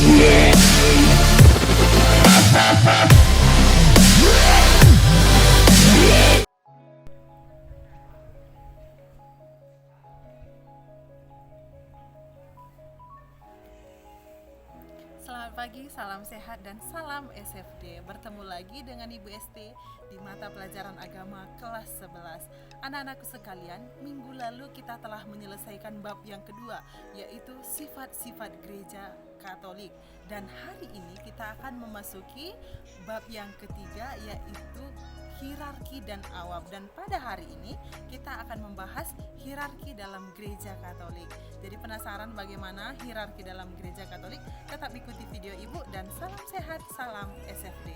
Selamat pagi, salam sehat dan salam SFD. Bertemu lagi dengan Ibu ST di mata pelajaran agama kelas 11. Anak-anakku sekalian, minggu lalu kita telah menyelesaikan bab yang kedua, yaitu sifat-sifat gereja Katolik. Dan hari ini kita akan memasuki bab yang ketiga, yaitu hierarki dan awam. Dan pada hari ini kita akan membahas hierarki dalam gereja Katolik. Jadi penasaran bagaimana hierarki dalam gereja Katolik? Tetap ikuti video Ibu dan salam sehat, salam SFD.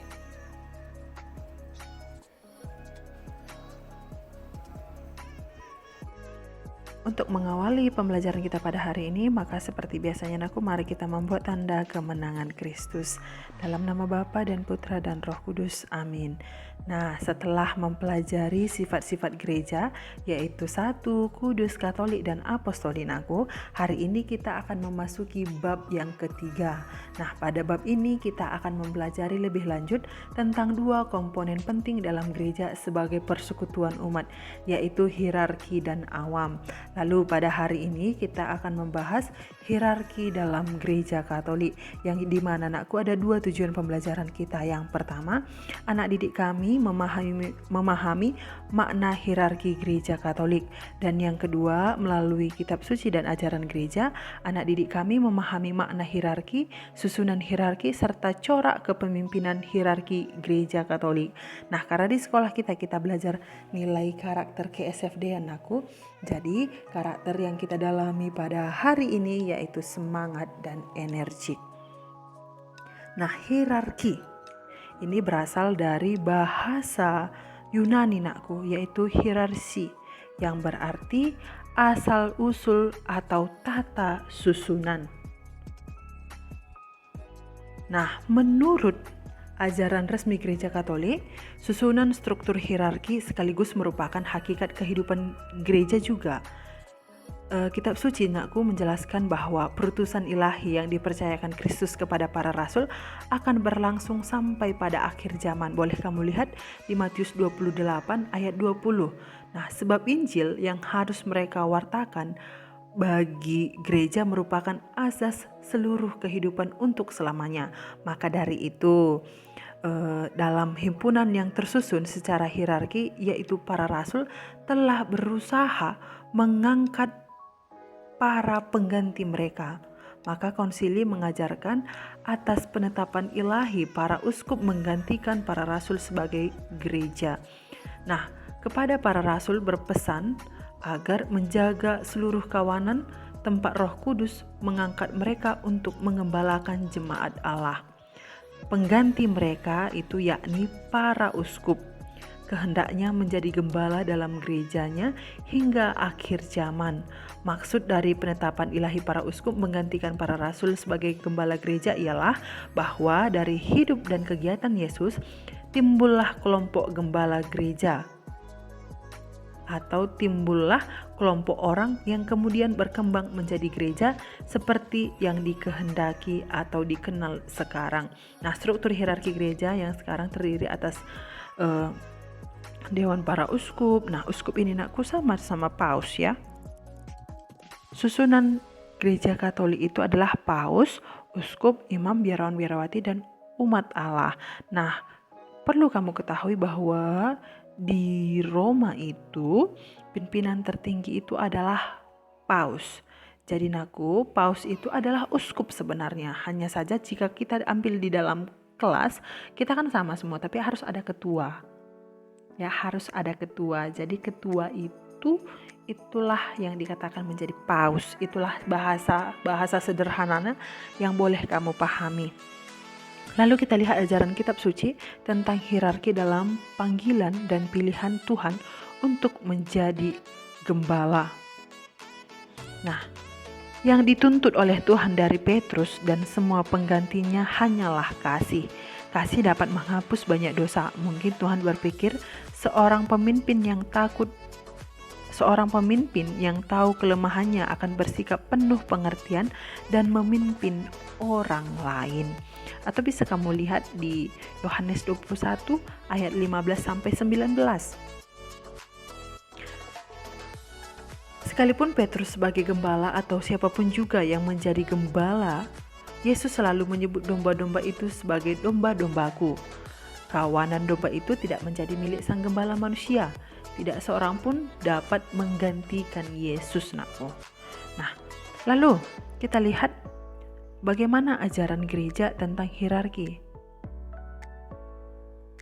Untuk mengawali pembelajaran kita pada hari ini, maka seperti biasanya mari kita membuat tanda kemenangan Kristus. Dalam nama Bapa dan Putra dan Roh Kudus, amin. Nah, setelah mempelajari sifat-sifat gereja, yaitu satu, kudus, katolik, dan apostolik, hari ini kita akan memasuki bab yang ketiga. Nah, pada bab ini kita akan mempelajari lebih lanjut tentang dua komponen penting dalam gereja sebagai persekutuan umat, yaitu hierarki dan awam. Lalu pada hari ini kita akan membahas hierarki dalam gereja Katolik, yang dimana ada dua tujuan pembelajaran kita. Yang pertama, anak didik kami memahami makna hierarki gereja Katolik, dan yang kedua, melalui kitab suci dan ajaran gereja, anak didik kami memahami makna hierarki, susunan hierarki, serta corak kepemimpinan hierarki gereja Katolik. Nah, karena di sekolah kita belajar nilai karakter KSFD anakku, jadi karakter yang kita dalami pada hari ini yaitu semangat dan energik. Nah, hierarki ini berasal dari bahasa Yunani yaitu hierarsi, yang berarti asal usul atau tata susunan. Nah, menurut ajaran resmi gereja Katolik, susunan struktur hierarki sekaligus merupakan hakikat kehidupan gereja juga. Kitab suci menjelaskan bahwa perutusan ilahi yang dipercayakan Kristus kepada para rasul akan berlangsung sampai pada akhir zaman. Boleh kamu lihat di Matius 28 ayat 20. Nah, sebab Injil yang harus mereka wartakan bagi gereja merupakan asas seluruh kehidupan untuk selamanya. Maka dari itu, dalam himpunan yang tersusun secara hierarki, yaitu para rasul, telah berusaha mengangkat para pengganti mereka. Maka konsili mengajarkan atas penetapan ilahi para uskup menggantikan para rasul sebagai gereja. Nah, kepada para rasul berpesan agar menjaga seluruh kawanan tempat Roh Kudus mengangkat mereka untuk mengembalakan jemaat Allah. Pengganti mereka itu yakni para uskup, kehendaknya menjadi gembala dalam gerejanya hingga akhir zaman. Maksud dari penetapan ilahi para uskup menggantikan para rasul sebagai gembala gereja ialah bahwa dari hidup dan kegiatan Yesus timbullah kelompok gembala gereja, atau timbullah kelompok orang yang kemudian berkembang menjadi gereja seperti yang dikehendaki atau dikenal sekarang. Nah, struktur hierarki gereja yang sekarang terdiri atas Dewan para uskup. Nah, uskup ini sama paus ya. Susunan gereja Katolik itu adalah paus, uskup, imam, biarawan, biarawati, dan umat Allah. Nah, perlu kamu ketahui bahwa di Roma itu pimpinan tertinggi itu adalah paus. Jadi paus itu adalah uskup sebenarnya. Hanya saja jika kita ambil di dalam kelas, kita kan sama semua, tapi harus ada ketua. Ya, harus ada ketua. Jadi ketua itulah yang dikatakan menjadi paus. Itulah bahasa sederhananya yang boleh kamu pahami. Lalu kita lihat ajaran kitab suci tentang hierarki dalam panggilan dan pilihan Tuhan untuk menjadi gembala. Nah, yang dituntut oleh Tuhan dari Petrus dan semua penggantinya hanyalah kasih. Kasih dapat menghapus banyak dosa. Mungkin Tuhan berpikir seorang pemimpin yang takut seorang pemimpin yang tahu kelemahannya akan bersikap penuh pengertian dan memimpin orang lain. Atau bisa kamu lihat di Yohanes 21 ayat 15 sampai 19. Sekalipun Petrus sebagai gembala atau siapapun juga yang menjadi gembala, Yesus selalu menyebut domba-domba itu sebagai domba-dombaku. Kawanan domba itu tidak menjadi milik sang gembala manusia. Tidak seorang pun dapat menggantikan Yesus, nakku. Nah, lalu kita lihat bagaimana ajaran gereja tentang hierarki.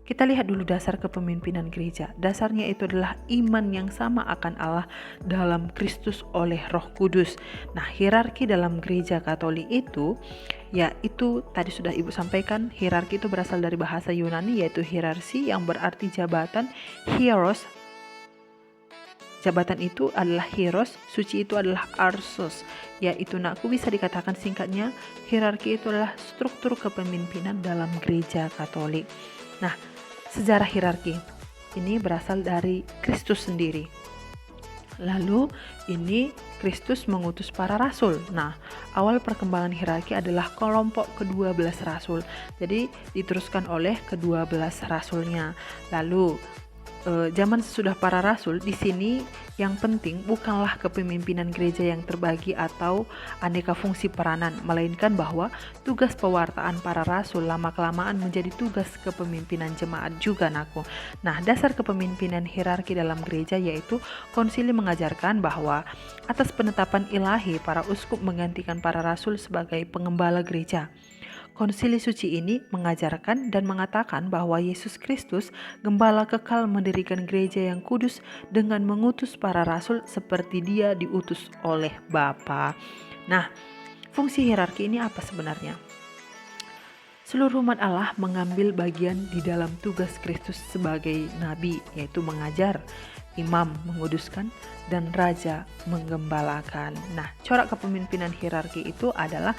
Kita lihat dulu dasar kepemimpinan gereja. Dasarnya itu adalah iman yang sama akan Allah dalam Kristus oleh Roh Kudus. Nah, hierarki dalam gereja Katolik itu, yaitu tadi sudah Ibu sampaikan, hierarki itu berasal dari bahasa Yunani yaitu hierarki yang berarti jabatan, hieros. Jabatan itu adalah hieros, suci itu adalah arsos. Yaitu nakku bisa dikatakan singkatnya, hierarki itu adalah struktur kepemimpinan dalam gereja Katolik. Nah, sejarah hierarki ini berasal dari Kristus sendiri. Lalu ini Kristus mengutus para rasul. Nah, awal perkembangan hierarki adalah kelompok ke-12 rasul. Jadi diteruskan oleh ke-12 rasulnya. Lalu zaman sesudah para rasul, di sini yang penting bukanlah kepemimpinan gereja yang terbagi atau aneka fungsi peranan, melainkan bahwa tugas pewartaan para rasul lama-kelamaan menjadi tugas kepemimpinan jemaat juga, nakku. Nah, dasar kepemimpinan hierarki dalam gereja yaitu konsili mengajarkan bahwa atas penetapan ilahi para uskup menggantikan para rasul sebagai pengembala gereja. Konsili suci ini mengajarkan dan mengatakan bahwa Yesus Kristus, gembala kekal mendirikan gereja yang kudus dengan mengutus para rasul seperti Dia diutus oleh Bapa. Nah, fungsi hierarki ini apa sebenarnya? Seluruh umat Allah mengambil bagian di dalam tugas Kristus sebagai nabi, yaitu mengajar, imam menguduskan, dan raja menggembalakan. Nah, corak kepemimpinan hierarki itu adalah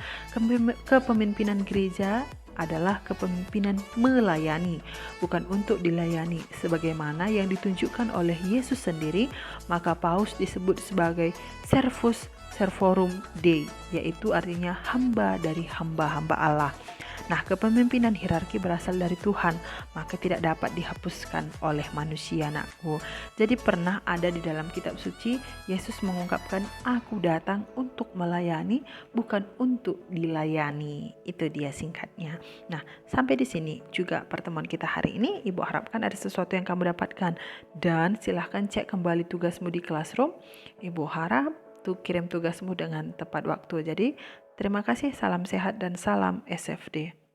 kepemimpinan gereja adalah kepemimpinan melayani, bukan untuk dilayani. Sebagaimana yang ditunjukkan oleh Yesus sendiri, maka Paus disebut sebagai servus servorum Dei, yaitu artinya hamba dari hamba-hamba Allah. Nah, kepemimpinan hierarki berasal dari Tuhan, maka tidak dapat dihapuskan oleh manusia, nakku. Jadi pernah ada di dalam kitab suci, Yesus mengungkapkan, "Aku datang untuk melayani, bukan untuk dilayani." Itu dia singkatnya. Nah, sampai di sini juga pertemuan kita hari ini. Ibu harapkan ada sesuatu yang kamu dapatkan. Dan silahkan cek kembali tugasmu di Classroom. Ibu harap kirim tugasmu dengan tepat waktu. Jadi, terima kasih, salam sehat dan salam SFD.